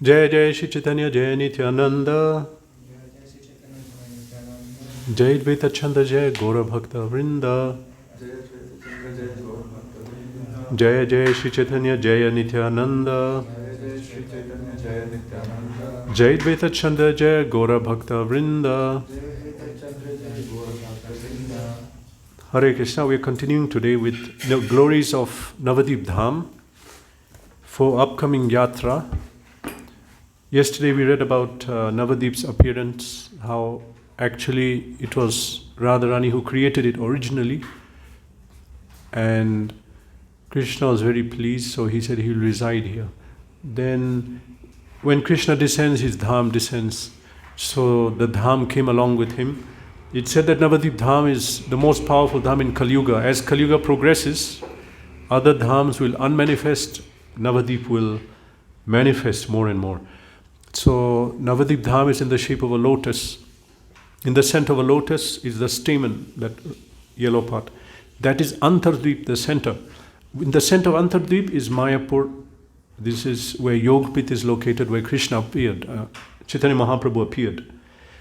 Jai Jai Shri Chaitanya Jai Nityananda Jai Dvaita Chanda Jai Gora Bhakta Vrinda Jai Jai Shri Chaitanya Jai Nityananda Jai Dvaita Chanda Jai Gora Bhakta Vrinda. Hare Krishna. We are continuing today with the glories of Navadvipa Dham for upcoming yatra. Yesterday we read about Navadvip's appearance, how actually it was Radharani who created it originally, and Krishna was very pleased, so he said he will reside here. Then when Krishna descends, his Dham descends, so the Dham came along with him. It said that Navadvipa Dham is the most powerful Dham in Kali Yuga. As Kali Yuga progresses, other Dhams will unmanifest, Navadvip will manifest more and more. So Navadvipa Dham is in the shape of a lotus. In the center of a lotus is the stamen, that yellow part. That is Antardvip, the center. In the center of Antardvip is Mayapur. This is where Yogpit is located, where Krishna appeared. Chaitanya Mahaprabhu appeared.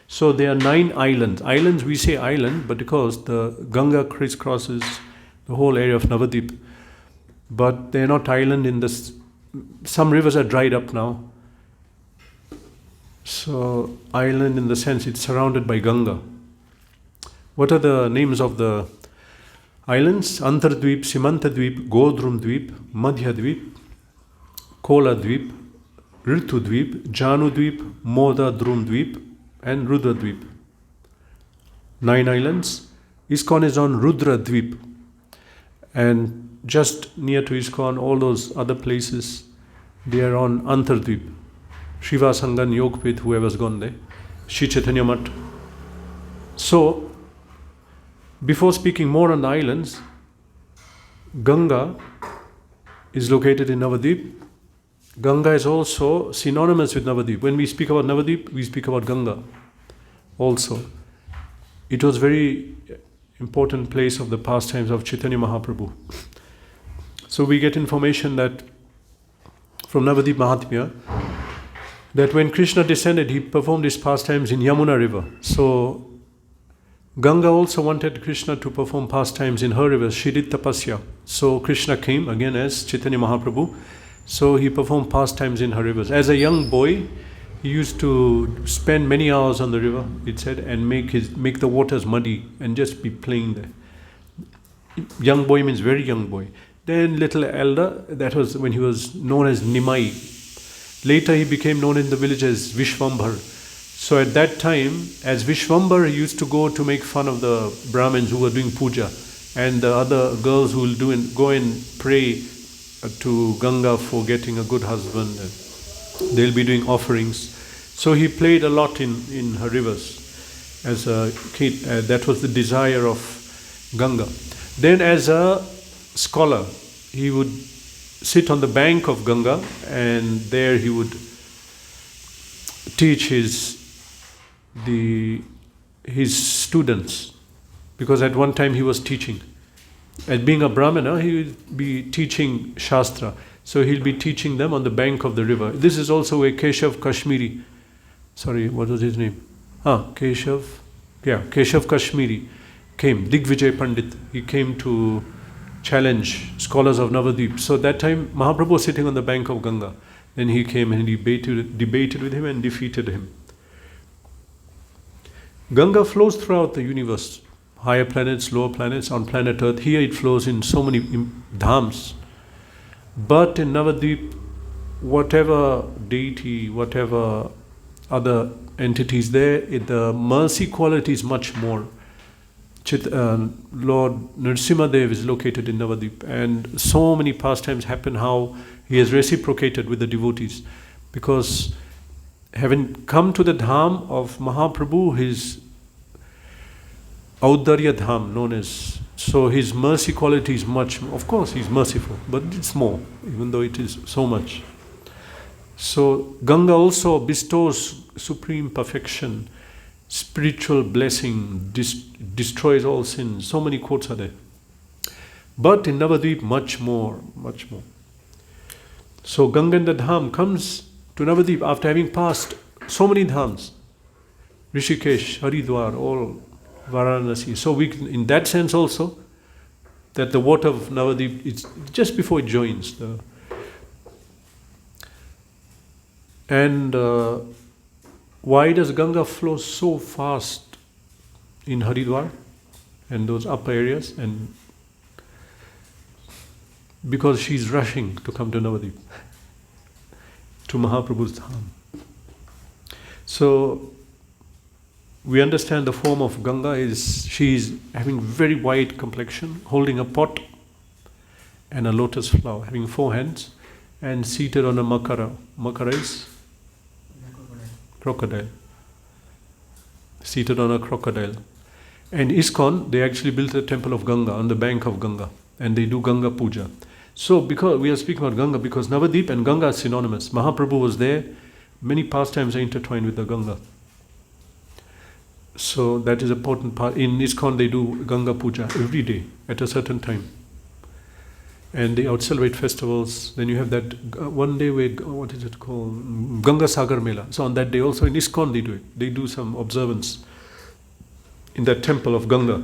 So there are 9 islands. Islands, we say island, but because the Ganga crisscrosses the whole area of Navadvip. But they are not island in this. Some rivers are dried up now. So, island in the sense it's surrounded by Ganga. What are the names of the islands? Antardvip, Simantadvip, Godrumdvip, Madhyadvip, Koladvip, Ritudvip, Janudvip, Modadrumdvip, and Rudradvip. 9 islands. ISKCON is on Rudradvip. And just near to ISKCON, all those other places, they are on Antardvip. Shiva Sangan, Yogpit, whoever's gone there, Shri Chaitanya Mat. So, before speaking more on the islands, Ganga is located in Navadvip. Ganga is also synonymous with Navadvip. When we speak about Navadvip, we speak about Ganga also. It was very important place of the pastimes of Chaitanya Mahaprabhu. So we get information that from Navadvip Mahatmya, that when Krishna descended, he performed his pastimes in Yamuna river. So Ganga also wanted Krishna to perform pastimes in her river, she did tapasya. So Krishna came again as Chaitanya Mahaprabhu. So he performed pastimes in her rivers. As a young boy, he used to spend many hours on the river, it said, and make the waters muddy and just be playing there. Young boy means very young boy. Then little elder, that was when he was known as Nimai. Later he became known in the village as Vishwambhar. So at that time, as Vishwambhar, he used to go to make fun of the Brahmins who were doing puja, and the other girls who will go and pray to Ganga for getting a good husband. They'll be doing offerings. So he played a lot in her rivers as a kid. That was the desire of Ganga. Then as a scholar, he would sit on the bank of Ganga, and there he would teach his students, because at one time he was teaching. As being a Brahmana, he would be teaching Shastra. So he'll be teaching them on the bank of the river. This is also where Keshav Kashmiri, what was his name? Keshav Kashmiri came. Digvijay Pandit, he came to challenge scholars of Navadvip. So that time Mahaprabhu was sitting on the bank of Ganga. Then he came and debated with him and defeated him. Ganga flows throughout the universe. Higher planets, lower planets, on planet Earth. Here it flows in so many dhams. But in Navadvip, whatever deity, whatever other entities there, the mercy quality is much more. Lord Nrsimhadev is located in Navadvip, and so many pastimes happen how he has reciprocated with the devotees. Because having come to the Dham of Mahaprabhu, his Audarya Dham known as, so his mercy quality is much more. Of course he's merciful, but it's more, even though it is so much. So Ganga also bestows supreme perfection, spiritual blessing, destroys all sins. So many quotes are there. But in Navadvip, much more, much more. So Ganga and the Dham comes to Navadvip after having passed so many dhams, Rishikesh, Haridwar, all Varanasi. So we can, in that sense also, that the water of Navadvip is just before it joins. Why does Ganga flow so fast in Haridwar and those upper areas? And because she's rushing to come to Navadvip, to Mahaprabhu's Dham. So we understand the form of Ganga is, she is having very white complexion, holding a pot and a lotus flower, having 4 hands, and seated on a makara. Makara is? Crocodile. Seated on a crocodile. And ISKCON, they actually built a temple of Ganga on the bank of Ganga, and they do Ganga Puja. So because we are speaking about Ganga, because Navadvip and Ganga are synonymous. Mahaprabhu was there, many pastimes are intertwined with the Ganga. So that is an important part. In ISKCON they do Ganga Puja every day at a certain time. And they out-celebrate festivals. Then you have that one day where, what is it called? Ganga Sagar Mela. So on that day also in ISKCON they do it. They do some observance in that temple of Ganga.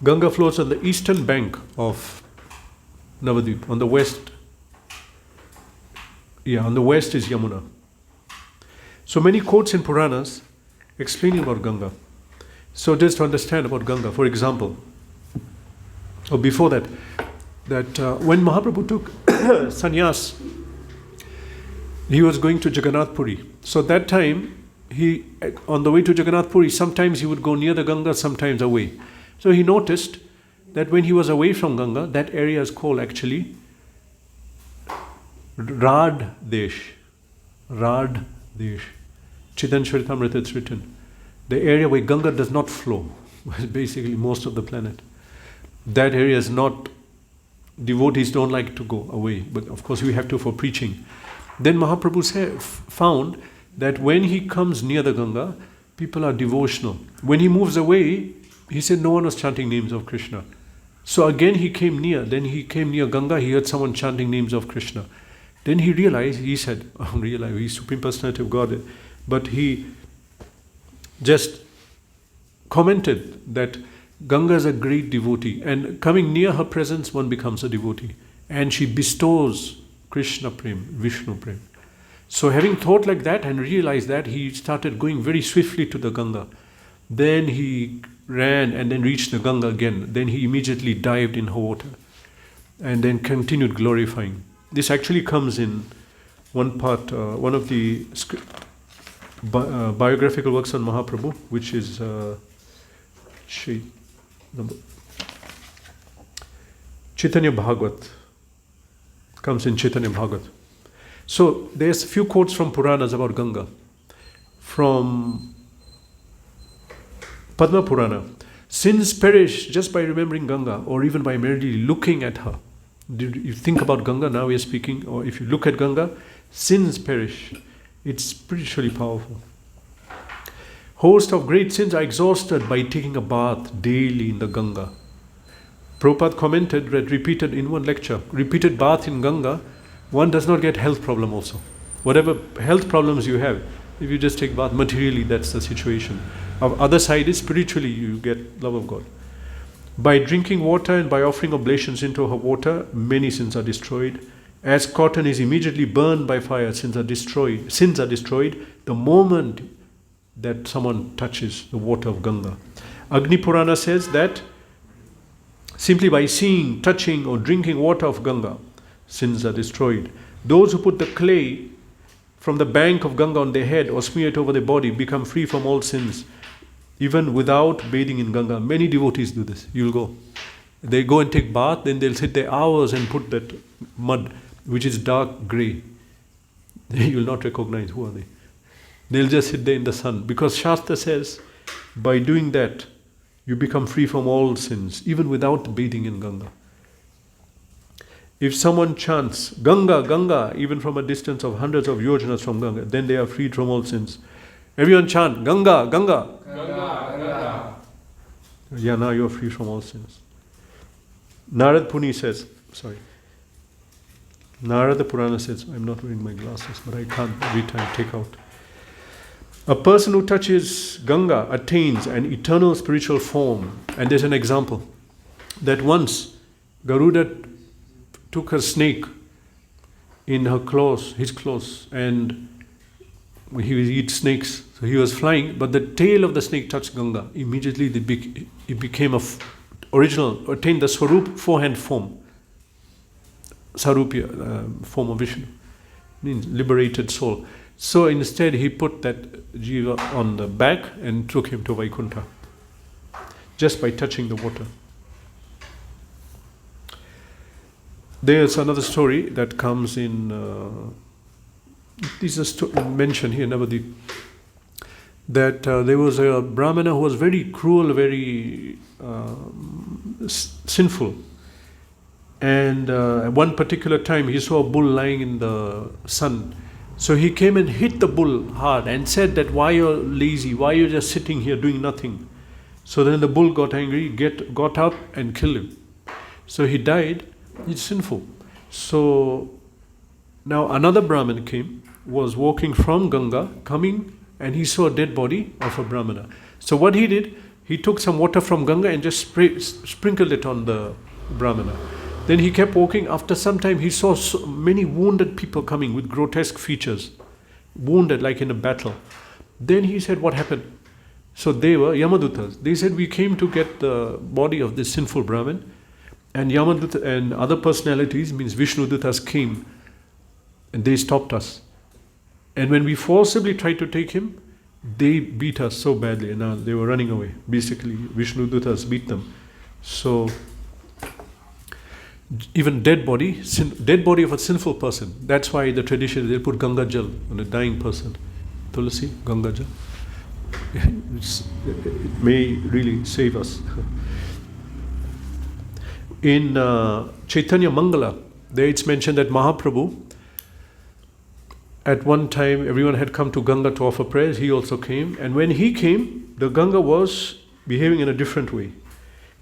Ganga flows on the eastern bank of Navadvip. On the west, on the west is Yamuna. So many quotes in Puranas explaining about Ganga. So just to understand about Ganga, for example, or before that, when Mahaprabhu took sannyas, he was going to Jagannath Puri. So that time, on the way to Jagannath Puri, sometimes he would go near the Ganga, sometimes away. So he noticed that when he was away from Ganga, that area is called actually Rad Desh. Rad Desh. Chidan Shritamrita, it's written. The area where Ganga does not flow, basically most of the planet. That area is not, devotees don't like to go away, but of course we have to for preaching. Then Mahaprabhu found that when he comes near the Ganga, people are devotional. When he moves away, he said no one was chanting names of Krishna. So again he came near, then he came near Ganga, he heard someone chanting names of Krishna. Then he realized, he said, he's Supreme Personality of God, but he just commented that Ganga is a great devotee, and coming near her presence, one becomes a devotee. And she bestows Krishna Prem, Vishnu Prem. So having thought like that and realized that, he started going very swiftly to the Ganga. Then he ran and then reached the Ganga again. Then he immediately dived in her water and then continued glorifying. This actually comes in one part, one of the biographical works on Mahaprabhu, which is Chaitanya Bhagavat. Comes in Chaitanya Bhagavat. So there's a few quotes from Puranas about Ganga. From Padma Purana. Sins perish just by remembering Ganga, or even by merely looking at her. Did you think about Ganga? Now we are speaking, or if you look at Ganga, sins perish. It's spiritually powerful. Host of great sins are exhausted by taking a bath daily in the Ganga. Prabhupada commented that repeated in one lecture, repeated bath in Ganga, one does not get health problem also. Whatever health problems you have, if you just take bath materially, that's the situation. Other side is spiritually, you get love of God. By drinking water and by offering oblations into her water, many sins are destroyed. As cotton is immediately burned by fire, sins are destroyed the moment that someone touches the water of Ganga. Agni Purana says that simply by seeing, touching or drinking water of Ganga, sins are destroyed. Those who put the clay from the bank of Ganga on their head or smear it over their body become free from all sins, even without bathing in Ganga. Many devotees do this. You'll go. They go and take bath, then they'll sit there hours and put that mud, which is dark grey. You'll not recognize who are they. They'll just sit there in the sun. Because Shastra says, by doing that, you become free from all sins, even without bathing in Ganga. If someone chants, Ganga, Ganga, even from a distance of hundreds of yojanas from Ganga, then they are freed from all sins. Everyone chant, Ganga, Ganga. Ganga, Ganga. Yeah, now you are free from all sins. Narad Puni says, Narada Purana says, I'm not wearing my glasses, but I can't every time take out. A person who touches Ganga attains an eternal spiritual form. And there's an example that once Garuda took a snake in her claws, his claws, and he eats snakes. So he was flying, but the tail of the snake touched Ganga. Immediately it became original, attained the Swarup forehand form. Sarupya, form of Vishnu, means liberated soul. So instead he put that jiva on the back and took him to Vaikuntha, just by touching the water. There's another story that comes in, this is mentioned here in Navadvipa, that there was a Brahmana who was very cruel, very sinful. And at one particular time he saw a bull lying in the sun. So he came and hit the bull hard and said that, why you're lazy, why you're just sitting here doing nothing. So then the bull got angry, got up and killed him. So he died. It's sinful. So now another Brahmin came, was walking from Ganga, coming, and he saw a dead body of a Brahmana. So what he did, he took some water from Ganga and just sprinkled it on the Brahmana. Then he kept walking. After some time, he saw so many wounded people coming with grotesque features, wounded like in a battle. Then he said, what happened? So they were Yamadutas. They said, we came to get the body of this sinful Brahmin, and Yamaduta and other personalities, means Vishnudutas, came and they stopped us. And when we forcibly tried to take him, they beat us so badly, and they were running away. Basically, Vishnudutas beat them. So even dead body of a sinful person. That's why the tradition, they put Ganga Jal on a dying person. Tulasi, Ganga Jal. It may really save us. In Chaitanya Mangala, there it's mentioned that Mahaprabhu, at one time everyone had come to Ganga to offer prayers, he also came. And when he came, the Ganga was behaving in a different way.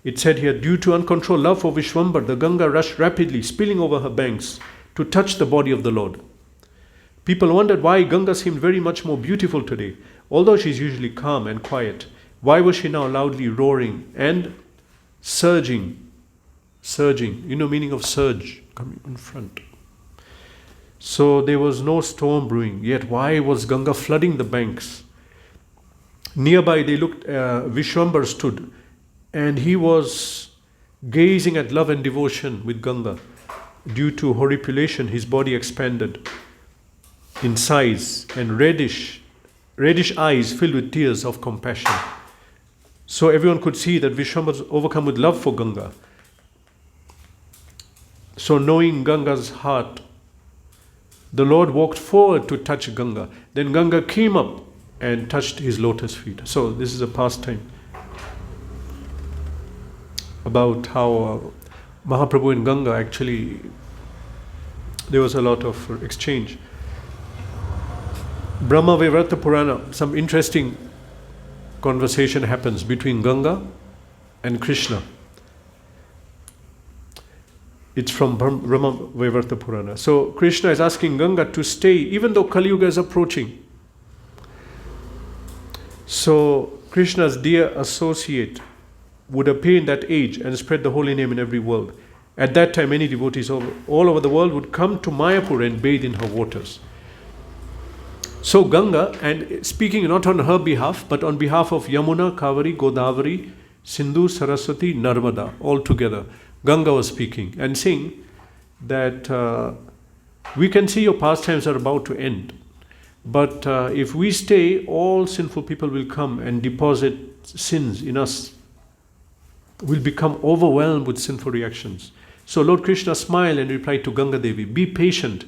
It said here, due to uncontrolled love for Vishwambar, the Ganga rushed rapidly, spilling over her banks to touch the body of the Lord. People wondered why Ganga seemed very much more beautiful today. Although she's usually calm and quiet, why was she now loudly roaring and surging? Surging, meaning of surge, coming in front. So there was no storm brewing, yet why was Ganga flooding the banks? Nearby they looked, Vishwambar stood, and he was gazing at love and devotion with Ganga. Due to horripilation, his body expanded in size, and reddish eyes filled with tears of compassion. So everyone could see that Vishwambar was overcome with love for Ganga. So knowing Ganga's heart, the Lord walked forward to touch Ganga. Then Ganga came up and touched his lotus feet. So this is a pastime about how Mahaprabhu and Ganga actually, there was a lot of exchange. Brahma Vaivarta Purana, some interesting conversation happens between Ganga and Krishna. It's from Brahma Vaivarta Purana. So Krishna is asking Ganga to stay even though Kali Yuga is approaching. So Krishna's dear associate would appear in that age and spread the holy name in every world. At that time, many devotees all over the world would come to Mayapur and bathe in her waters. So Ganga, and speaking not on her behalf, but on behalf of Yamuna, Kavari, Godavari, Sindhu, Saraswati, Narmada, all together, Ganga was speaking and saying that we can see your pastimes are about to end. But if we stay, all sinful people will come and deposit sins in us. We'll become overwhelmed with sinful reactions. So Lord Krishna smiled and replied to Ganga Devi, be patient.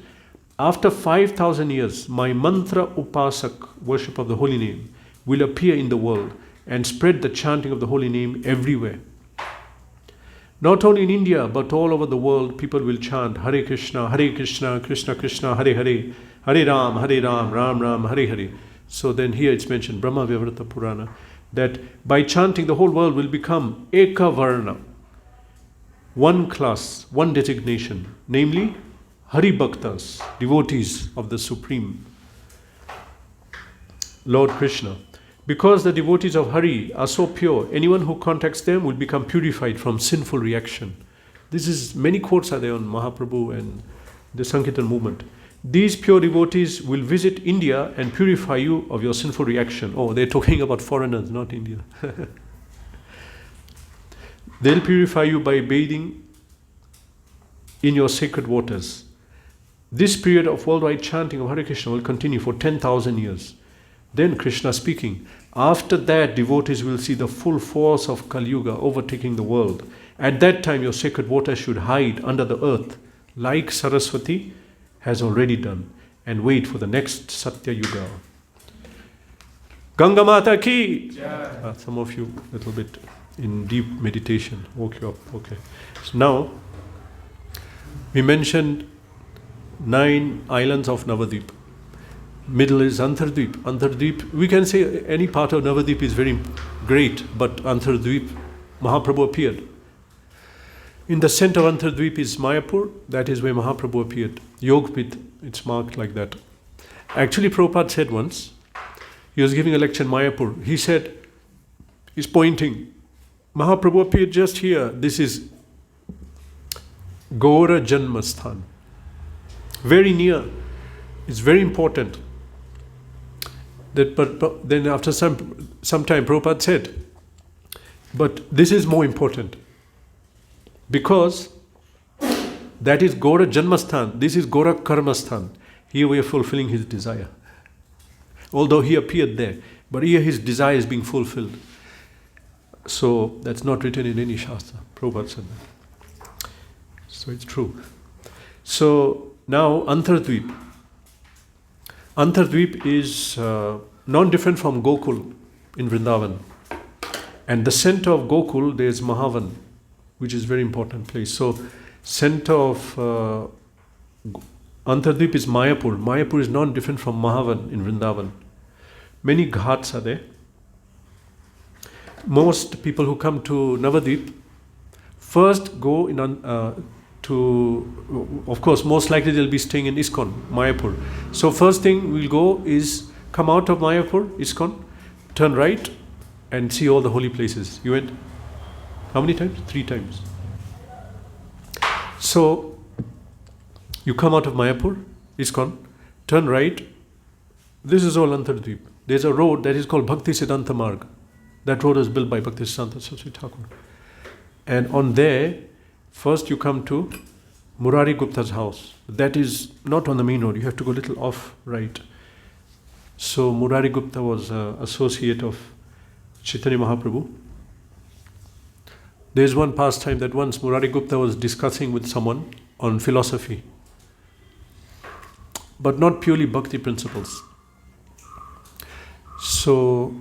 After 5,000 years, my mantra upasak, worship of the holy name, will appear in the world and spread the chanting of the holy name everywhere. Not only in India, but all over the world, people will chant Hare Krishna, Krishna Krishna, Hare Hare, Hare Ram, Ram Ram, Hare Hare. So then here it's mentioned, Brahma Vaivarta Purana, that by chanting the whole world will become Eka Varna, one class, one designation, namely Hari Bhaktas, devotees of the Supreme Lord Krishna. Because the devotees of Hari are so pure, anyone who contacts them will become purified from sinful reaction. Many quotes are there on Mahaprabhu and the Sankirtan movement. These pure devotees will visit India and purify you of your sinful reaction. Oh, they're talking about foreigners, not India. They'll purify you by bathing in your sacred waters. This period of worldwide chanting of Hare Krishna will continue for 10,000 years. Then Krishna speaking, after that devotees will see the full force of Kali Yuga overtaking the world. At that time your sacred waters should hide under the earth like Saraswati has already done and wait for the next Satya Yuga. Ganga Mata ki! Some of you a little bit in deep meditation. Woke you up. Okay. So now we mentioned 9 islands of Navadvipa. Middle is Antardvip. Antardvip, we can say any part of Navadvip is very great, but Antardvip, Mahaprabhu appeared. In the center of Antardvip is Mayapur, that is where Mahaprabhu appeared. Yogpit, it's marked like that. Actually, Prabhupada said once, he was giving a lecture in Mayapur, he said, he's pointing, Mahaprabhu appeared just here, this is Gaura Janmasthan. Very near, it's very important. But then after some time, Prabhupada said, but this is more important. Because that is Gaura Janmasthan, this is Gaura Karmasthan. Here we are fulfilling his desire. Although he appeared there, but here his desire is being fulfilled. So that's not written in any Shastra. Prabhupada said that. So it's true. So now Antardvip. Antardvip is not different from Gokul in Vrindavan. And the center of Gokul, there is Mahavan, which is a very important place. So center of Antardvip is Mayapur. Mayapur is not different from Mahavan in Vrindavan. Many ghats are there. Most people who come to Navadvip first go of course, most likely they'll be staying in ISKCON, Mayapur. So first thing we'll go is come out of Mayapur, ISKCON, turn right and see all the holy places. You went how many times? 3 times. So you come out of Mayapur, ISKCON, turn right. This is all Antardvip. There's a road that is called Bhakti Siddhanta Marg. That road was built by Bhakti Siddhanta Saraswati Thakur. And on there, first you come to Murari Gupta's house. That is not on the main road. You have to go a little off right. So Murari Gupta was an associate of Chaitanya Mahaprabhu. There is one pastime that once Murari Gupta was discussing with someone on philosophy, but not purely bhakti principles. So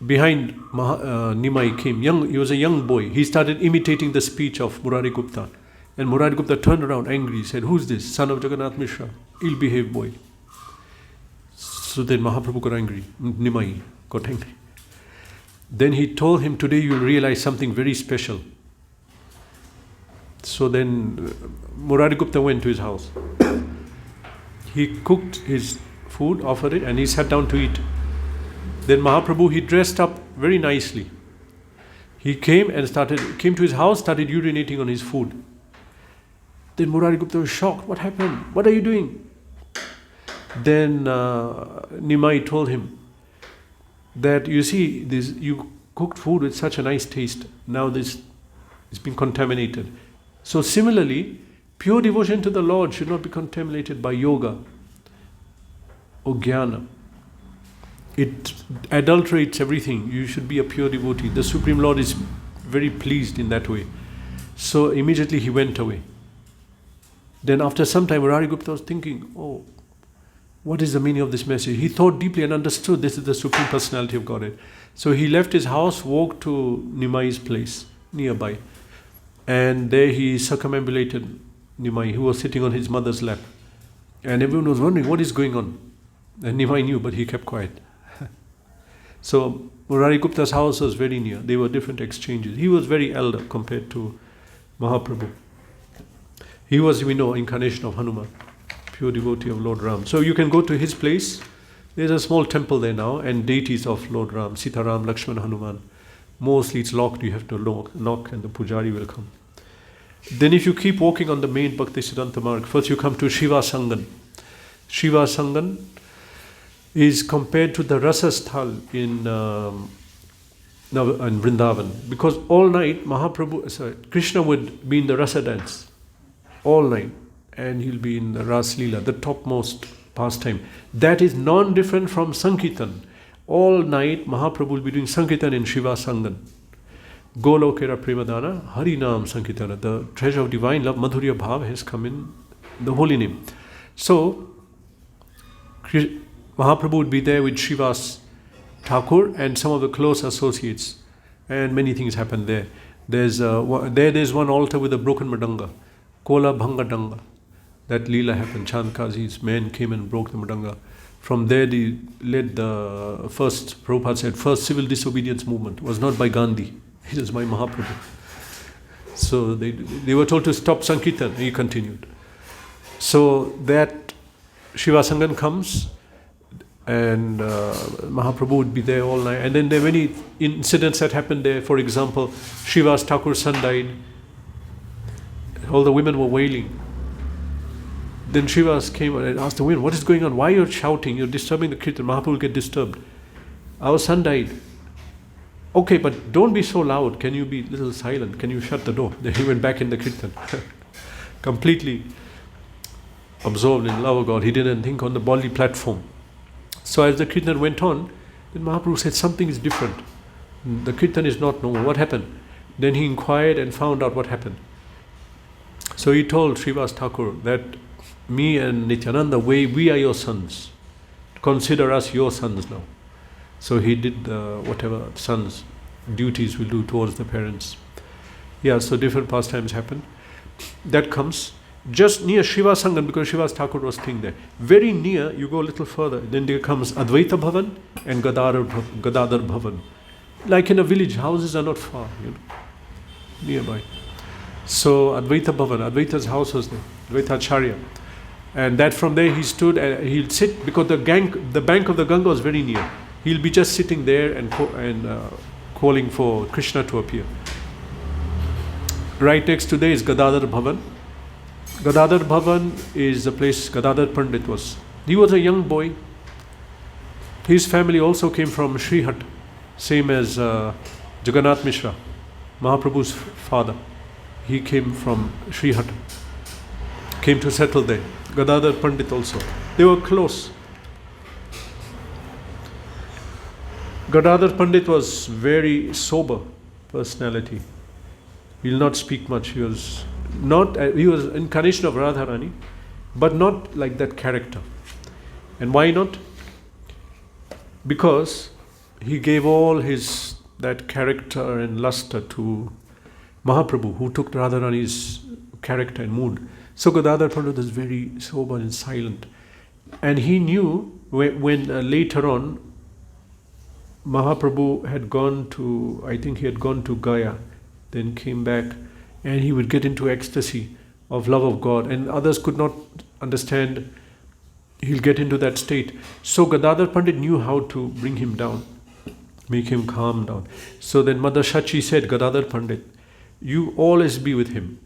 behind Nimai came, he was a young boy. He started imitating the speech of Murari Gupta. And Murari Gupta turned around angry. He said, who's this? Son of Jagannath Mishra. Ill-behaved boy. So then Mahaprabhu got angry. Nimai got angry. Then he told him, today you will realize something very special. So then Murari Gupta went to his house. He cooked his food, offered it, and he sat down to eat. Then Mahaprabhu, he dressed up very nicely. He came to his house, started urinating on his food. Then Murari Gupta was shocked. What happened? What are you doing? Then Nimai told him that, you see, you cooked food with such a nice taste. Now this is being contaminated. So similarly, pure devotion to the Lord should not be contaminated by yoga or jnana. It adulterates everything. You should be a pure devotee. The Supreme Lord is very pleased in that way. So immediately he went away. Then after some time, Murari Gupta was thinking, oh, what is the meaning of this message? He thought deeply and understood this is the Supreme Personality of Godhead. So he left his house, walked to Nimai's place nearby. And there he circumambulated Nimai, who was sitting on his mother's lap. And everyone was wondering, what is going on? And Nimai knew, but he kept quiet. So Murari Gupta's house was very near. They were different exchanges. He was very elder compared to Mahaprabhu. He was, we know, incarnation of Hanuman, pure devotee of Lord Ram. So you can go to his place. There's a small temple there now, and deities of Lord Ram, Sita Ram, Lakshman, Hanuman. Mostly it's locked, you have to knock and the pujari will come. Then if you keep walking on the main Bhakti Siddhanta Marg, first you come to Shiva Sangan. Shiva Sangan is compared to the Rasa Sthal in Vrindavan, because all night Krishna would be in the Rasa dance, all night, and he'll be in the Ras Leela, the topmost pastime. That is non-different from Sankirtan. All night Mahaprabhu will be doing Sankirtan in Shiva Sangan. Golokera Premadana, Harinam Sankirtana, the treasure of divine love, Madhurya Bhav has come in the holy name. So, Mahaprabhu would be there with Shiva's Thakur and some of the close associates, and many things happen there. There's one altar with a broken Madanga, Kola Bhanga Danga. That Leela happened. Chandkazi's men came and broke the Madanga. From there, they led the first, Prabhupada said, first civil disobedience movement. It was not by Gandhi, it was by Mahaprabhu. So they were told to stop Sankirtan, and he continued. So that Shiva Sangan comes, and Mahaprabhu would be there all night. And then there are many incidents that happened there. For example, Shiva's Thakur's son died. All the women were wailing. Then Shivas came and asked the women, what is going on? Why are you shouting? You're disturbing the kirtan. Mahaprabhu will get disturbed. Our son died. Okay, but don't be so loud. Can you be a little silent? Can you shut the door? Then he went back in the kirtan. Completely absorbed in love of God. He didn't think on the bodily platform. So as the kirtan went on, then Mahaprabhu said, something is different. The kirtan is not normal. What happened? Then he inquired and found out what happened. So he told Srivas Thakur that me and Nityananda, we are your sons. Consider us your sons now. So he did whatever sons' duties will do towards the parents. Yeah, so different pastimes happen. That comes just near Shiva Sangan, because Shiva's Thakur was staying there. Very near, you go a little further, then there comes Advaita Bhavan and Gadadhar Bhavan. Like in a village, houses are not far, nearby. So Advaita Bhavan, Advaita's house was there, Advaita Acharya. And that from there he stood and he'll sit, because the bank of the Ganga was very near. He'll be just sitting there and calling for Krishna to appear. Right next to there is Gadadhar Bhavan. Gadadhar Bhavan is the place Gadadhar Pandit was. He was a young boy. His family also came from Srihat, same as Jagannath Mishra, Mahaprabhu's father. He came from Srihat, came to settle there. Gadadhar Pandit also. They were close. Gadadhar Pandit was very sober personality. He will not speak much. He was incarnation of Radharani, but not like that character. And why not? Because he gave all that character and luster to Mahaprabhu, who took Radharani's character and mood. So Gadadhar Pandit was very sober and silent. And he knew when later on Mahaprabhu had gone to, I think he had gone to Gaya, then came back, and he would get into ecstasy of love of God, and others could not understand. He'll get into that state. So Gadadhar Pandit knew how to bring him down, make him calm down. So then Mother Shachi said, Gadadhar Pandit, you always be with him.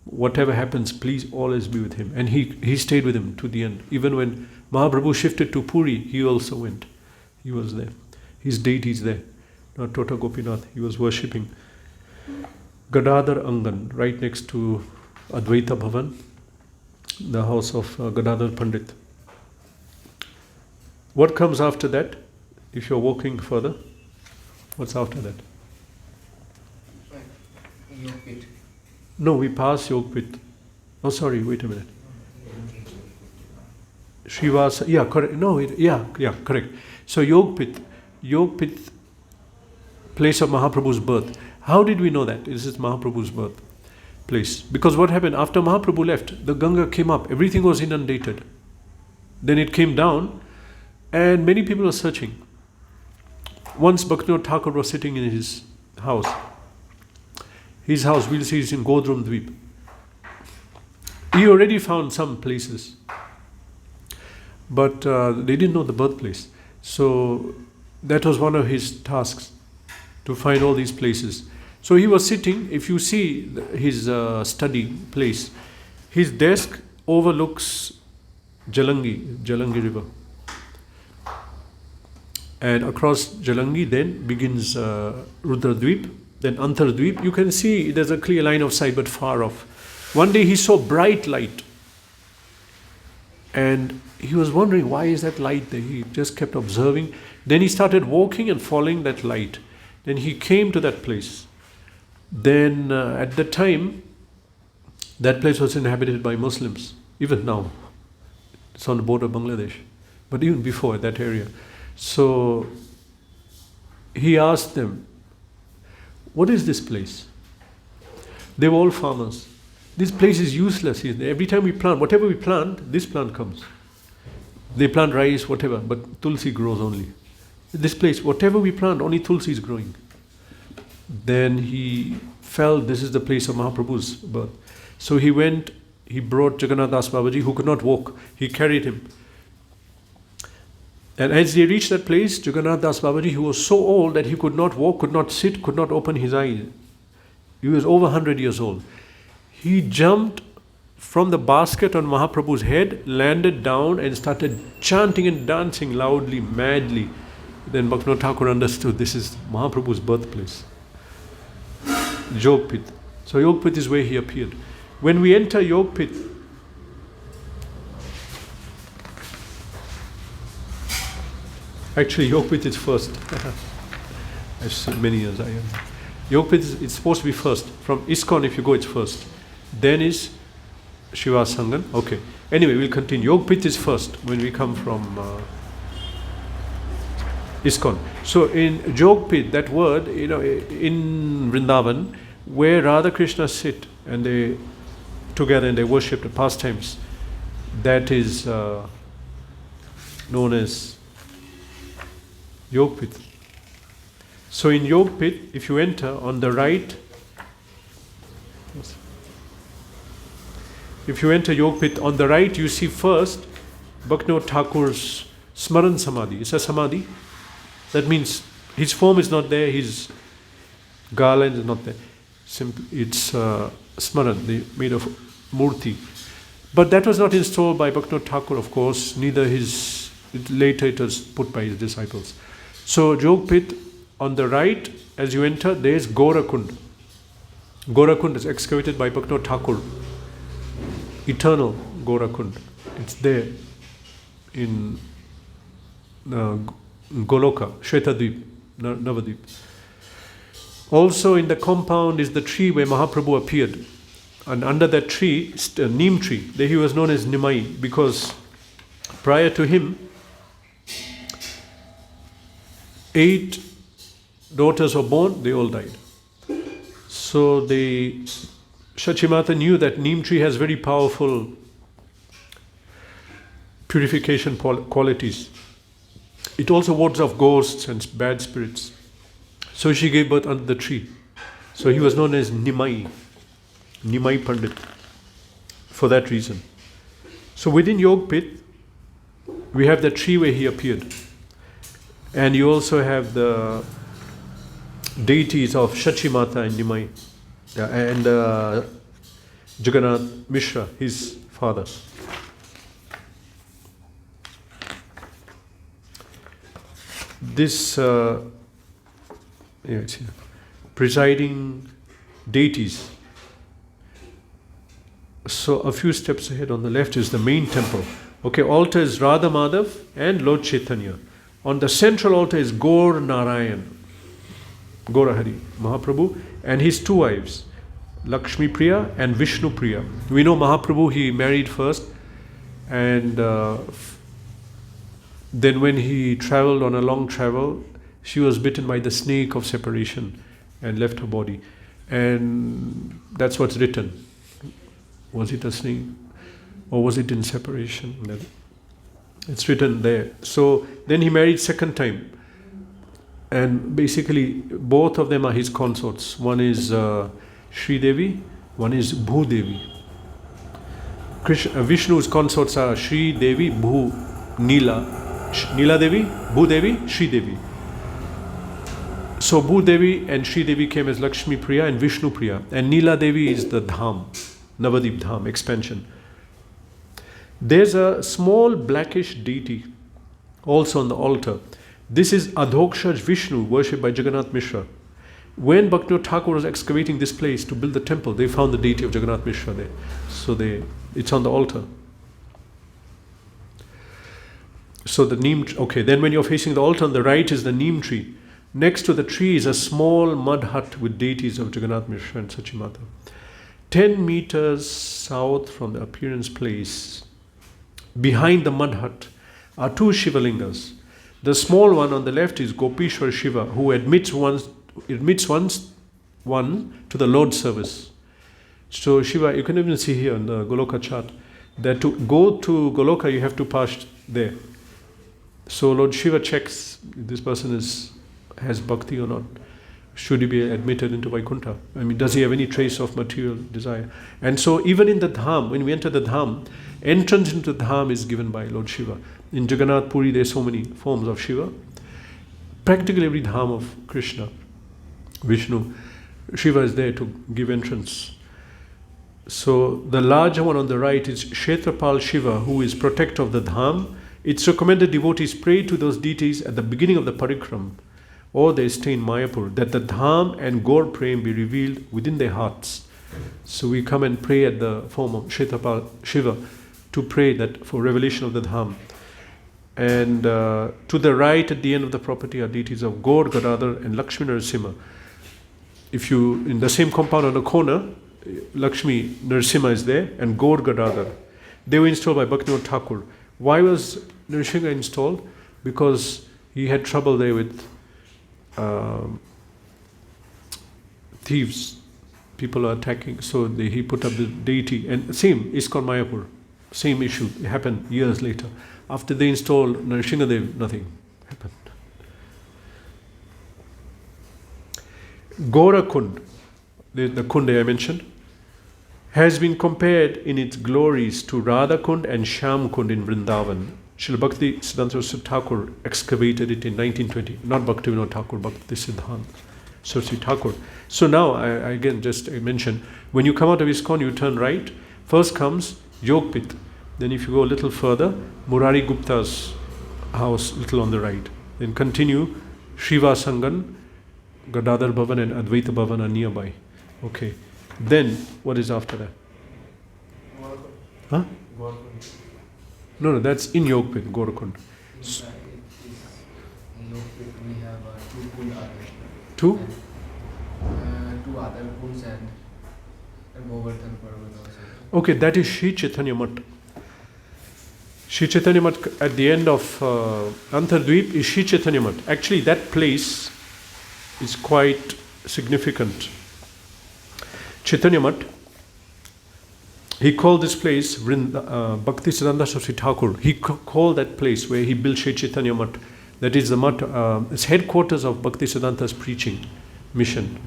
Whatever happens, please always be with him. And he stayed with him to the end. Even when Mahaprabhu shifted to Puri, he also went. He was there. His deity is there. Not Tota Gopinath. He was worshipping. Gadadhar Angan, right next to Advaita Bhavan, the house of Gadadhar Pandit. What comes after that? If you're walking further, what's after that? Yogpit. No, we pass Yogpit. Oh, sorry, wait a minute. Srivasa, yeah, correct. No, correct. So Yogpit, place of Mahaprabhu's birth. How did we know that? This is Mahaprabhu's birth place. Because what happened? After Mahaprabhu left, the Ganga came up. Everything was inundated. Then it came down, and many people were searching. Once Bhaktivinoda Thakur was sitting in his house. His house, we'll see, is in Godrum Dvip. He already found some places, but they didn't know the birthplace. So that was one of his tasks, to find all these places. So he was sitting, if you see his study place, his desk overlooks Jalangi river. And across Jalangi then begins Rudradvip, then Antardvip. You can see there's a clear line of sight, but far off. One day he saw bright light, and he was wondering, why is that light there? He just kept observing. Then he started walking and following that light. Then he came to that place. Then at the time, that place was inhabited by Muslims. Even now, it's on the border of Bangladesh. But even before, that area. So he asked them, what is this place? They were all farmers. This place is useless. Every time we plant, whatever we plant, this plant comes. They plant rice, whatever, but tulsi grows only. This place, whatever we plant, only tulsi is growing. Then he felt this is the place of Mahaprabhu's birth. So he went, he brought Jagannath Das Babaji, who could not walk. He carried him. And as they reached that place, Jagannath Das Babaji, who was so old that he could not walk, could not sit, could not open his eyes. He was over 100 years old. He jumped from the basket on Mahaprabhu's head, landed down and started chanting and dancing loudly, madly. Then Bhaktivinoda Thakur understood this is Mahaprabhu's birthplace. Yogpit. So Yogpit is where he appeared. When we enter Yogpit, actually Yogpit is first. I've seen many years I am. Yogpit is it's supposed to be first. From ISKCON, if you go, it's first. Then is Shiva Sangan. Okay. Anyway, we'll continue. Yogpit is first when we come from ISKCON. So in Yogpit, that word, in Vrindavan, where Radha Krishna sit and they together and they worship the pastimes, that is known as Yogpit. So in Yogpit, if you enter on the right, if you enter Yogpit, on the right you see first Bhaktivinoda Thakur's Smaran Samadhi. It's a Samadhi. That means his form is not there, his garland is not there. Simply, it's Smaran, made of Murti. But that was not installed by Bhaktivinoda Thakur, of course, neither later it was put by his disciples. So Yogpit, on the right, as you enter, there is Gorakund. Gorakund is excavated by Bhaktivinoda Thakur. Eternal Gorakund. It's there in Goloka, Shvetadvip, Navadvipa. Also in the compound is the tree where Mahaprabhu appeared. And under that tree, a neem tree, there he was known as Nimai, because prior to him, 8 daughters were born, they all died. So Shachimata knew that neem tree has very powerful purification qualities. It also wards off ghosts and bad spirits. So she gave birth under the tree. So he was known as Nimai Pandit, for that reason. So within Yogpit, we have the tree where he appeared. And you also have the deities of Shachimata and Nimai, and Jagannath Mishra, his father. This it's here. Presiding deities. So a few steps ahead on the left is the main temple. Okay, altar is Radha Madhav and Lord Chaitanya. On the central altar is Gaur Narayan, Gaurahari, Mahaprabhu, and his 2 wives, Lakshmi Priya and Vishnu Priya. We know Mahaprabhu, he married first, and then when he traveled on a long travel, she was bitten by the snake of separation and left her body. And that's what's written. Was it a snake or was it in separation? It's written there. So then he married second time. And basically both of them are his consorts. One is Sri Devi, one is Bhu Devi. Vishnu's consorts are Shri Devi, Bhu, Neela Devi, Bhu Devi, Shri Devi. So Bhu Devi and Shri Devi came as Lakshmi Priya and Vishnu Priya. And Neela Devi is the Dham, Navadvipa Dham, expansion. There's a small blackish deity also on the altar. This is Adhokshaj Vishnu, worshipped by Jagannath Mishra. When Bhaktivinoda Thakur was excavating this place to build the temple, they found the deity of Jagannath Mishra there. So it's on the altar. So the neem, okay, then when you're facing the altar, on the right is the neem tree. Next to the tree is a small mud hut with deities of Jagannath Mishra and Sachimata. 10 meters south from the appearance place, behind the mud hut, are two Shivalingas. The small one on the left is Gopishwar Shiva, who admits one to the Lord's service. So Shiva, you can even see here on the Goloka chart, that to go to Goloka you have to pass there. So Lord Shiva checks if this person has bhakti or not. Should he be admitted into Vaikuntha? I mean, does he have any trace of material desire? And so even in the Dham, when we enter the Dham, entrance into the Dham is given by Lord Shiva. In Jagannath Puri there are so many forms of Shiva. Practically every Dham of Krishna, Vishnu, Shiva is there to give entrance. So the larger one on the right is Kshetrapal Shiva, who is protector of the Dham. It's recommended devotees pray to those deities at the beginning of the parikram, or they stay in Mayapur, that the Dham and Gaur Prem be revealed within their hearts. So we come and pray at the form of Kshetrapal Shiva to pray that for revelation of the Dham. And to the right at the end of the property are deities of Gaur, Gadadhar and Lakshmi Narasimha. If you, in the same compound on the corner, Lakshmi Narasimha is there and Gaur Gadadhar. They were installed by Bhaktivinoda Thakur. Why was Narasimha installed? Because he had trouble there with thieves. People are attacking. So he put up the deity. And same, ISKCON Mayapur. Same issue. It happened years later. After they installed Narasimha, nothing happened. Gaurakund, the Kund I mentioned, has been compared in its glories to Radha Kund and Shyam Kund in Vrindavan. Srila Bhakti Siddhanta Saraswati Thakur excavated it in 1920. Not Bhaktivinoda Thakur, Bhakti Siddhanta Saraswati Thakur. So now, I again just mention, when you come out of ISKCON, you turn right. First comes Yogpit. Then if you go a little further, Murari Gupta's house, little on the right. Then continue, Shiva Sangan, Gadadhar Bhavan and Advaita Bhavan are nearby. Okay. Then, what is after that? Huh? No, that's in Yogpit, Gaurakund. In Yogpit we have two kund others. Two? Two other kunds and Govardhan Parvat also. Okay, that is Shri Chaitanya Mat. Shri Chaitanya Mat at the end of Antardvip is Shri Chaitanya Mat. Actually, that place is quite significant. Chaitanya Mat, he called this place Bhakti Siddhanta Saraswati Thakur. He called that place where he built Shri Chaitanya Mat. That is the Mat, it's headquarters of Bhakti Siddhanta's preaching mission.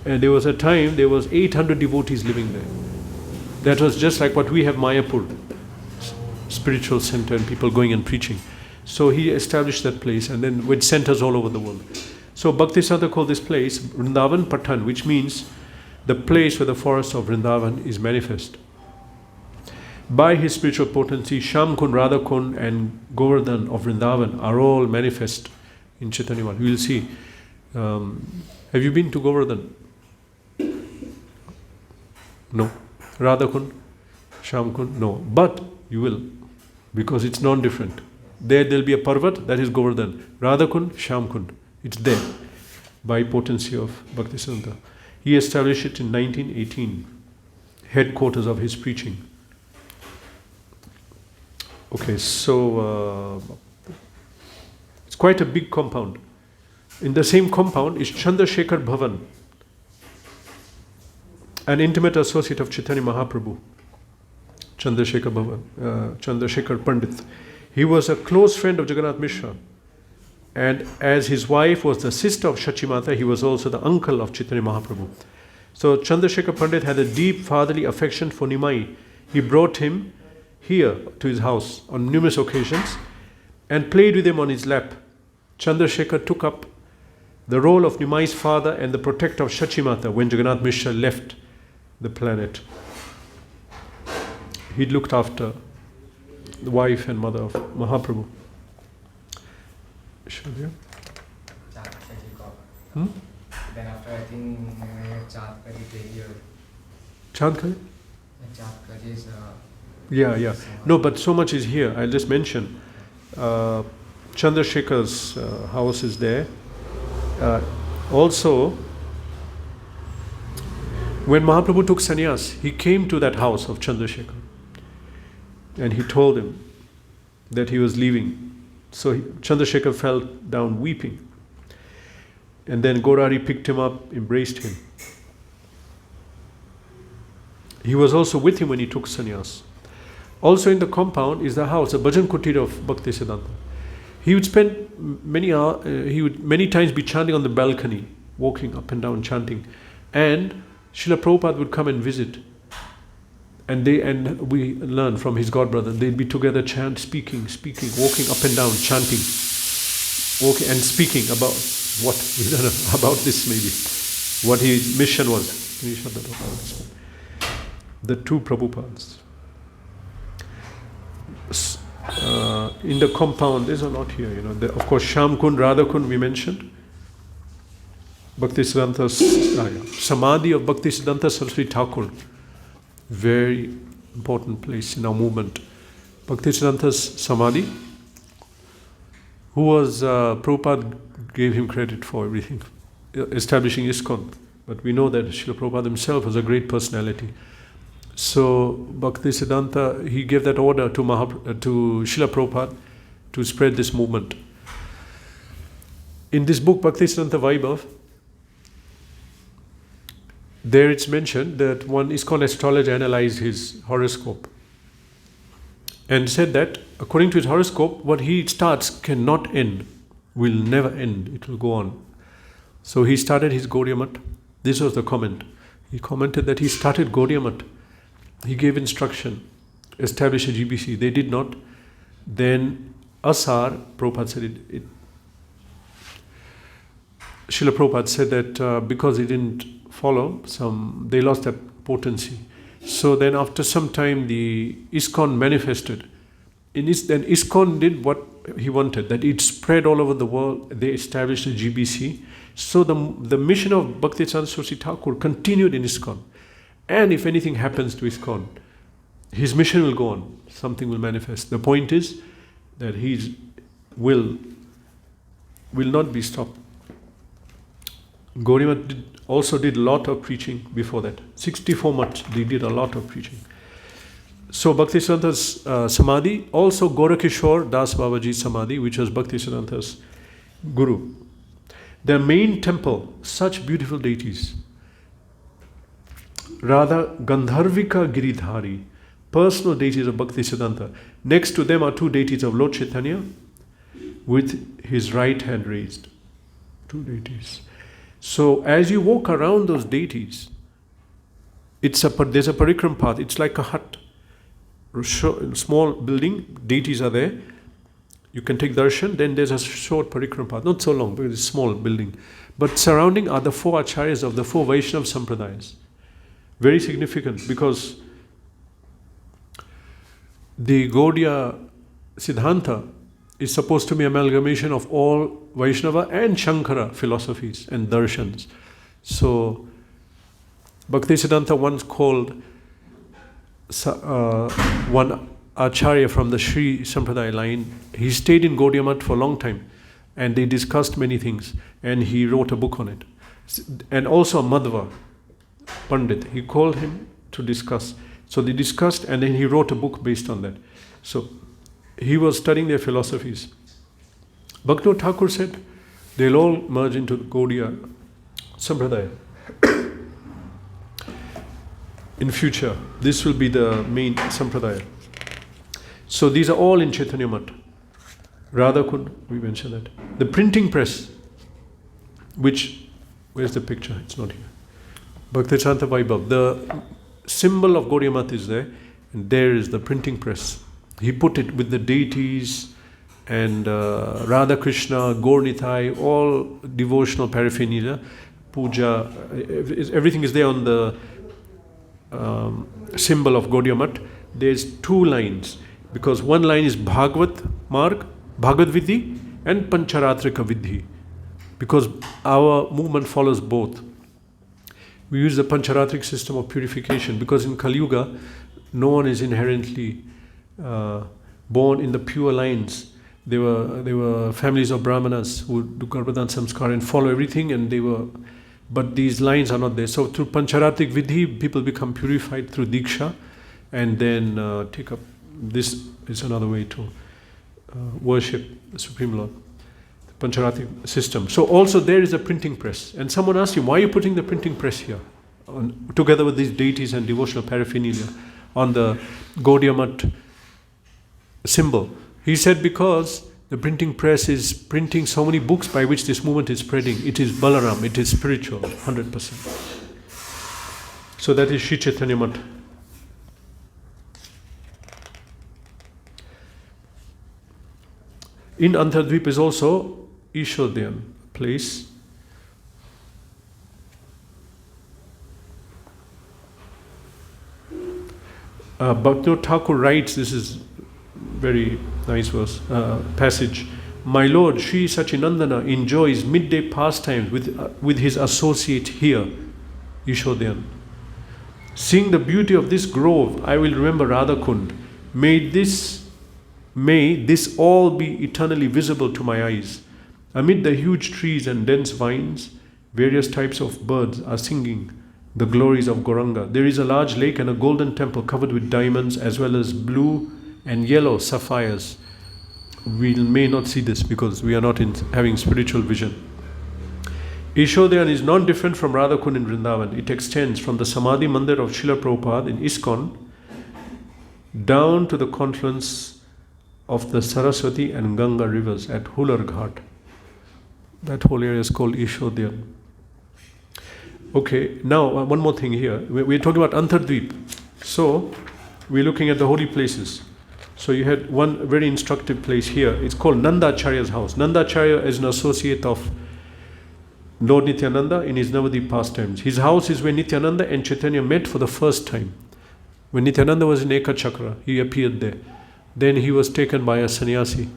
And there was a time, there was 800 devotees living there. That was just like what we have Mayapur, spiritual center and people going and preaching. So he established that place and then with centers all over the world. So Bhakti Siddhanta called this place Vrindavan Patan, which means the place where the forest of Vrindavan is manifest. By his spiritual potency, Shyam Kund, Radha Kund and Govardhan of Vrindavan are all manifest in Chaitanya Mat. We will see. Have you been to Govardhan? No. Radha Kund? Shyam Kund? No. But you will, because it's non-different. There will be a Parvat, that is Govardhan. Radha Kund, Shyam Kund. It's there by potency of Bhakti Siddhanta. He established it in 1918, headquarters of his preaching. Okay, so it's quite a big compound. In the same compound is Chandrasekhar Bhavan, an intimate associate of Chaitanya Mahaprabhu. Chandrasekhar Bhavan, Chandrasekhar Pandit. He was a close friend of Jagannath Mishra. And as his wife was the sister of Shachimata, he was also the uncle of Chaitanya Mahaprabhu. So Chandrasekhar Pandit had a deep fatherly affection for Nimai. He brought him here to his house on numerous occasions and played with him on his lap. Chandrasekhar took up the role of Nimai's father and the protector of Shachimata when Jagannath Mishra left the planet. He looked after the wife and mother of Mahaprabhu. Shadya? Then after, I think Chaatkari here. Chandkari? Chaatkari is. Yeah. No, but so much is here. I'll just mention. Chandrasekhar's house is there. Also, when Mahaprabhu took sannyas, he came to that house of Chandrasekhar and he told him that he was leaving. So Chandrasekhar fell down weeping. And then Gaurari picked him up, embraced him. He was also with him when he took sannyas. Also in the compound is the house, a bhajan kutir of Bhaktisiddhanta. He would spend many hours, he would many times be chanting on the balcony, walking up and down chanting. And Srila Prabhupada would come and visit. And we learn from his godbrother, they'd be together speaking, walking up and down, chanting, walking and speaking about what, we don't know, about this maybe, what his mission was. The two Prabhupads. In the compound, there's a lot here, of course, Shyam Kund, Radha Kund we mentioned. Bhaktisiddhanta's Samadhi of Bhaktisiddhanta Saraswati Thakur. Very important place in our movement. Bhaktisiddhanta's Samadhi, who was, Prabhupada gave him credit for everything, establishing ISKCON. But we know that Srila Prabhupada himself was a great personality. So Bhaktisiddhanta, he gave that order to Srila Prabhupada to spread this movement. In this book, Bhaktisiddhanta Vaibhav, there it's mentioned that one ISKCON astrologer analyzed his horoscope and said that according to his horoscope, what he starts cannot end, will never end, it will go on. So he started his Gaudiya Math. This was the comment. He commented that he started Gaudiya Math. He gave instruction, establish a GBC. They did not. Then Asar, Prabhupada said it. Srila Prabhupada said that because he didn't follow, they lost their potency. So then after some time, the ISKCON manifested. Then ISKCON did what he wanted, that it spread all over the world. They established a GBC. So the mission of Bhaktisiddhanta Saraswati Thakur continued in ISKCON. And if anything happens to ISKCON, his mission will go on. Something will manifest. The point is that his will not be stopped. Gaudiya Math also did a lot of preaching before that. 64 months, they did a lot of preaching. So Bhaktisiddhanta's Samadhi, also Gorakishore Das Babaji's Samadhi, which was Bhaktisiddhanta's Guru. Their main temple, such beautiful deities. Radha Gandharvika Giridhari, personal deities of Bhaktisiddhanta. Next to them are two deities of Lord Chaitanya with his right hand raised. Two deities. So as you walk around those deities, there's a parikram path. It's like a hut, small building. Deities are there. You can take darshan. Then there's a short parikram path, not so long, but it's a small building. But surrounding are the four acharyas of the four Vaishnava sampradayas. Very significant because the Gaudiya Siddhanta is supposed to be amalgamation of all Vaishnava and Shankara philosophies and darshans. So Bhaktisiddhanta once called one acharya from the Sri Sampradaya line. He stayed in Gaudiya Math for a long time and they discussed many things and he wrote a book on it. And also a Madhva Pandit, he called him to discuss. So they discussed and then he wrote a book based on that. So he was studying their philosophies. Bhaktivinoda Thakur said they'll all merge into the Gaudiya Sampradaya. In future, this will be the main Sampradaya. So these are all in Chaitanya Math. Radha Kund, we mentioned that. The printing press, where's the picture? It's not here. Bhaktisiddhanta Vaibhav. The symbol of Gaudiya Math is there. And there is the printing press. He put it with the deities and Radha Krishna, Gaur Nitai, all devotional paraphernalia, puja, everything is there on the symbol of Gaudiya Math. There's 2 lines, because one line is Bhagavat Marg, Bhagavad Vidhi, and Pancharatrika Vidhi, because our movement follows both. We use the Pancharatric system of purification, because in Kali Yuga, no one is inherently born in the pure lines. There were families of Brahmanas who do Garbhadan Samskar and follow everything, but these lines are not there. So through Pancharatric Vidhi, people become purified through Diksha, and then take up. This is another way to worship the Supreme Lord, the Pancharatric system. So also there is a printing press. And someone asked him, why are you putting the printing press here, together with these deities and devotional paraphernalia, on the Gaudiya Math symbol? He said, because the printing press is printing so many books by which this movement is spreading. It is Balaram, it is spiritual, 100%. So that is Shri Chaitanya Math. In Antardvip is also Ishodyan place. Bhaktivinoda Thakur writes, this is very nice verse, passage. My Lord Sri Sachinandana enjoys midday pastimes with his associate here, Ishodyan. Seeing the beauty of this grove, I will remember Radhakund. May this all be eternally visible to my eyes. Amid the huge trees and dense vines, various types of birds are singing the glories of Gauranga. There is a large lake and a golden temple covered with diamonds, as well as blue and yellow sapphires. We may not see this because we are not having spiritual vision. Ishodyan is not different from Radhakund in Vrindavan. It extends from the Samadhi Mandir of Srila Prabhupada in ISKCON down to the confluence of the Saraswati and Ganga rivers at Hular Ghat. That whole area is called Ishodyan. Okay, now one more thing here. We're talking about Antardvip. So, we're looking at the holy places. So you had one very instructive place here. It's called Nandacharya's house. Nandacharya is an associate of Lord Nityananda in his Navadvipa pastimes. His house is where Nityananda and Chaitanya met for the first time. When Nityananda was in Ekachakra, he appeared there. Then he was taken by a sannyasi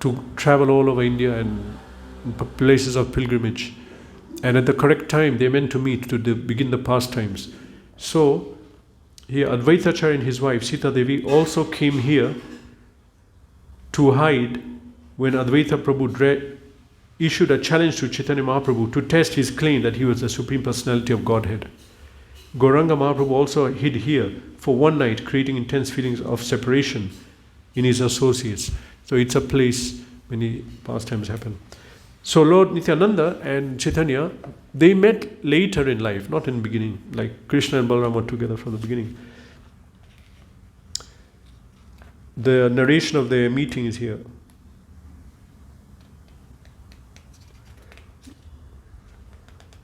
to travel all over India and places of pilgrimage. And at the correct time, they meant to meet to begin the pastimes. So, here Advaitacharya and his wife Sita Devi also came here to hide when Advaita Prabhu issued a challenge to Chaitanya Mahaprabhu to test his claim that he was the Supreme Personality of Godhead. Gauranga Mahaprabhu also hid here for one night, creating intense feelings of separation in his associates. So it's a place many pastimes happen. So Lord Nityananda and Chaitanya, they met later in life, not in the beginning, like Krishna and Balaram were together from the beginning. The narration of their meeting is here.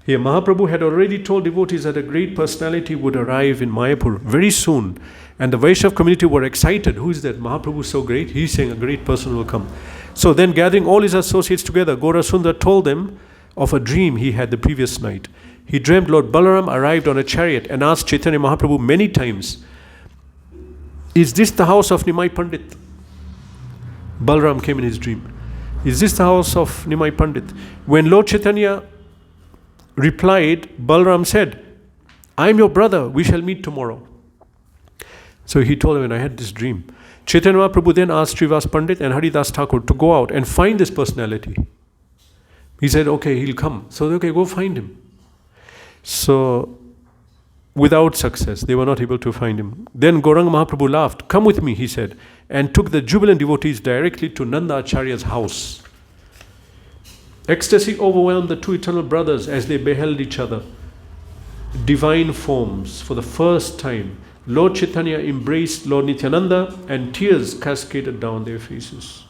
Here, Mahaprabhu had already told devotees that a great personality would arrive in Mayapur very soon. And the Vaishnav community were excited. Who is that? Mahaprabhu is so great. He's saying a great person will come. So then, gathering all his associates together, Gaurasundar told them of a dream he had the previous night. He dreamt Lord Balaram arrived on a chariot and asked Chaitanya Mahaprabhu many times, "Is this the house of Nimai Pandit?" Balaram came in his dream. "Is this the house of Nimai Pandit?" When Lord Chaitanya replied, Balaram said, "I am your brother, we shall meet tomorrow." So he told him, "I had this dream." Chaitanya Mahaprabhu then asked Srivas Pandit and Haridas Thakur to go out and find this personality. He said, "Okay, he'll come." So, okay, go find him. So, without success, they were not able to find him. Then Gauranga Mahaprabhu laughed. "Come with me," he said, and took the jubilant devotees directly to Nanda Acharya's house. Ecstasy overwhelmed the two eternal brothers as they beheld each other. Divine forms for the first time. Lord Chaitanya embraced Lord Nityananda and tears cascaded down their faces.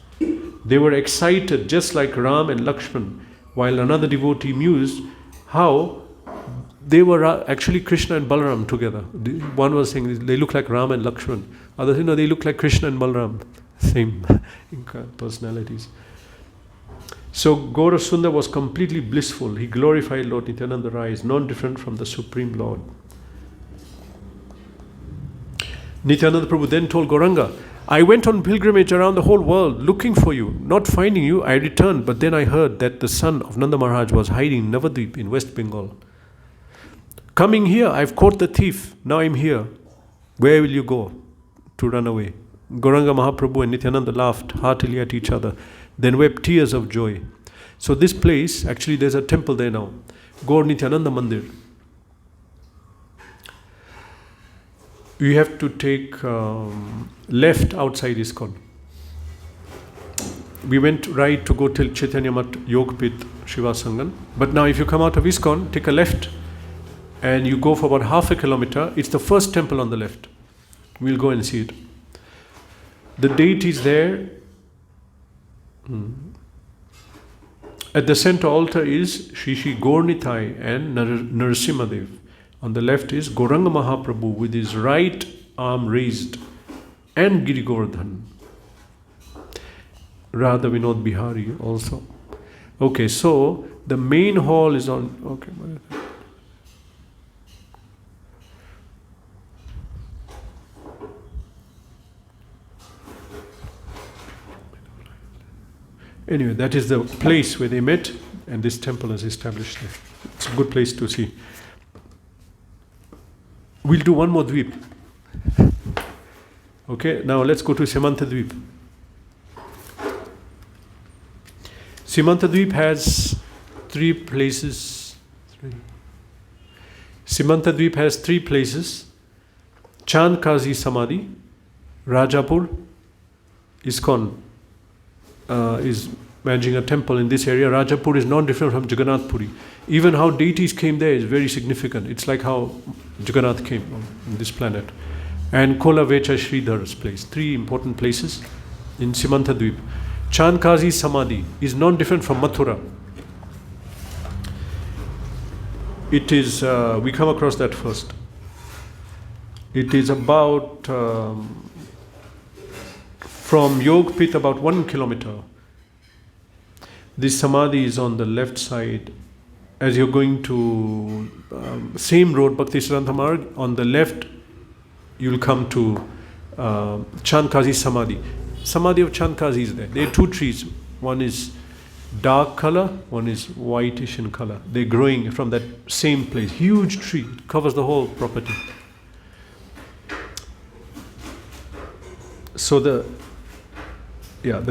They were excited just like Ram and Lakshman, while another devotee mused how they were actually Krishna and Balaram together. One was saying they look like Ram and Lakshman. Others, they look like Krishna and Balaram. Same personalities. So Gaura Sundar was completely blissful. He glorified Lord Nityananda Rai, is non-different from the Supreme Lord. Nityananda Prabhu then told Gauranga, I went on pilgrimage around the whole world looking for you. Not finding you, I returned. But then I heard that the son of Nanda Maharaj was hiding in Navadvipa in West Bengal. Coming here, I've caught the thief. Now I'm here. Where will you go to run away? Gauranga Mahaprabhu and Nityananda laughed heartily at each other, then wept tears of joy. So this place, actually there's a temple there now, Gaur Nityananda Mandir. You have to take left outside ISKCON. We went right to go till Chaitanya Mat Yogpit Shiva Sangan. But now if you come out of ISKCON, take a left and you go for about half a kilometer. It's the first temple on the left. We'll go and see it. The deities there. At the center altar is Shri Shri Gaurnitai and Narasimhadev. On the left is Gauranga Mahaprabhu with his right arm raised and Giri Govardhan. Radha Vinod Bihari also. Okay, so the main hall is on. Okay. Anyway, that is the place where they met, and this temple is established there. It's a good place to see. We'll do one more dweep. Okay, now let's go to Simantadweep. Simantadweep has three places. Simantadweep has three places. Chand Kazi Samadhi, Rajapur, ISKCON is managing a temple in this area. Rajapur is not different from Jagannath Puri. Even how deities came there is very significant. It's like how Jagannath came on this planet. And Kola Vecha Sridhar's place. Three important places in Simantadweep. Chand Kazi Samadhi is not different from Mathura. It is, we come across that first. It is about, from Yogpit about 1 kilometer. This Samadhi is on the left side. As you're going to same road, Bhakti Siddhanta Marg, on the left you'll come to Chand Kazi Samadhi. Samadhi of Chand Kazi is there. There are two trees. One is dark color, one is whitish in color. They're growing from that same place. Huge tree, it covers the whole property. So the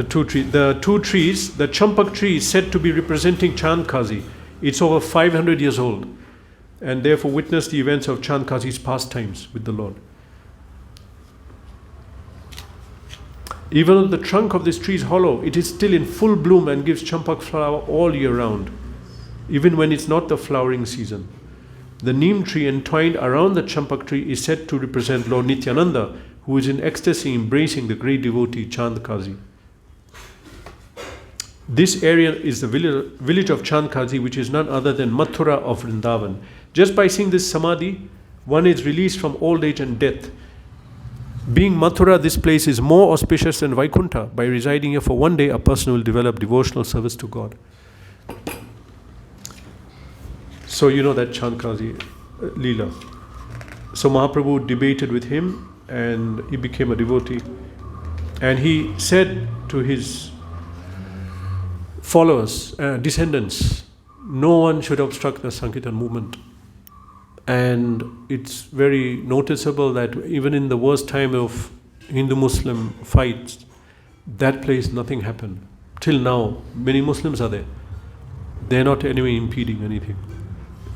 two trees, the champak tree is said to be representing Chand Kazi. It's over 500 years old, and therefore witness the events of Chand Kazi's pastimes with the Lord. Even though the trunk of this tree is hollow, it is still in full bloom and gives champak flower all year round, even when it's not the flowering season. The neem tree entwined around the champak tree is said to represent Lord Nityananda, who is in ecstasy embracing the great devotee Chand Kazi. This area is the village of Chand Kazi, which is none other than Mathura of Vrindavan. Just by seeing this Samadhi, one is released from old age and death. Being Mathura, this place is more auspicious than Vaikuntha. By residing here for one day, a person will develop devotional service to God. So you know that Chand Kazi Leela. So Mahaprabhu debated with him and he became a devotee. And he said to his followers, descendants, no one should obstruct the Sankirtan movement. And it's very noticeable that even in the worst time of Hindu-Muslim fights, that place nothing happened. Till now, many Muslims are there. They're not anyway impeding anything.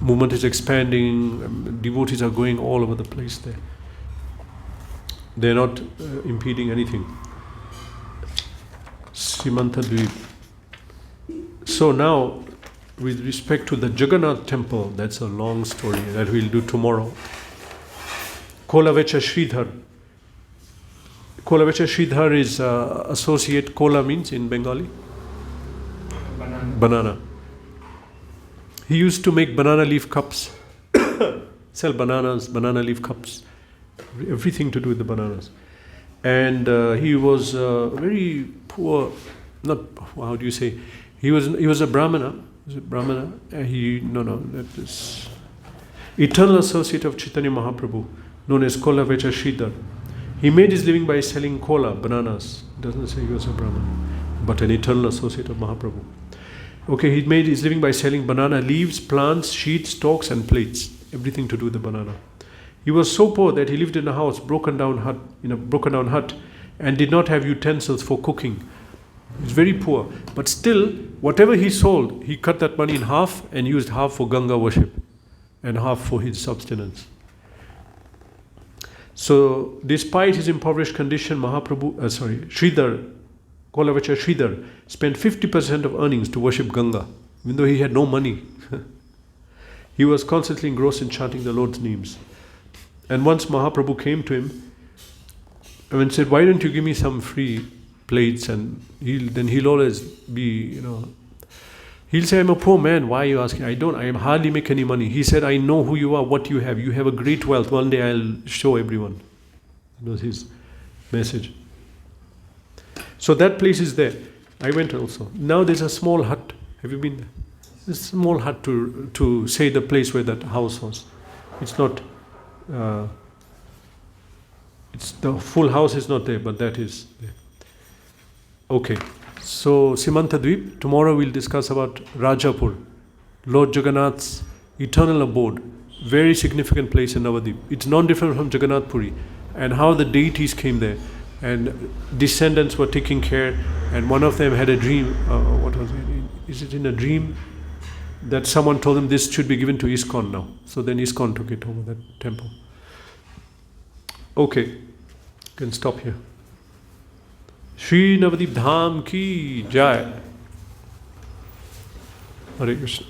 Movement is expanding, devotees are going all over the place there. They're not impeding anything. Simantadweep. So now, with respect to the Jagannath temple, that's a long story that we'll do tomorrow. Kola Vecha Sridhar. Kola Vecha Sridhar is associate. Kola means in Bengali? Banana. He used to make banana leaf cups. sell bananas, banana leaf cups, everything to do with the bananas. And he was very poor. Not how do you say? He was a brahmana. Was it brahmana? That is eternal associate of Chaitanya Mahaprabhu, known as Kola Vecha Sridhar. He made his living by selling kola, bananas. It doesn't say he was a brahman, but an eternal associate of Mahaprabhu. Okay, he made his living by selling banana leaves, plants, sheets, stalks, and plates. Everything to do with the banana. He was so poor that he lived in a house, broken down hut, and did not have utensils for cooking. He was very poor, but still, whatever he sold, he cut that money in half and used half for Ganga worship, and half for his subsistence. So, despite his impoverished condition, Sridhar, Kolavacha Sridhar, spent 50% of earnings to worship Ganga, even though he had no money. He was constantly engrossed in chanting the Lord's names. And once Mahaprabhu came to him and said, "Why don't you give me some free plates?" And he'll always be, he'll say, "I'm a poor man. Why are you asking?" I hardly make any money. He said, "I know who you are, what you have. You have a great wealth. One day I'll show everyone." That was his message. So that place is there. I went also. Now there's a small hut. Have you been there? There's a small hut to say the place where that house was. It's not, it's the full house is not there, but that is there. Okay. So Simantadvip, tomorrow we'll discuss about Rajapur, Lord Jagannath's eternal abode, very significant place in Navadvip. It's non-different from Jagannath Puri, and how the deities came there, and descendants were taking care, and one of them had a dream. What was it? Is it in a dream that someone told them this should be given to ISKCON now? So then ISKCON took it over, that temple. Okay, can stop here. Shri Navadvip Dham ki Jai. Hare Krishna.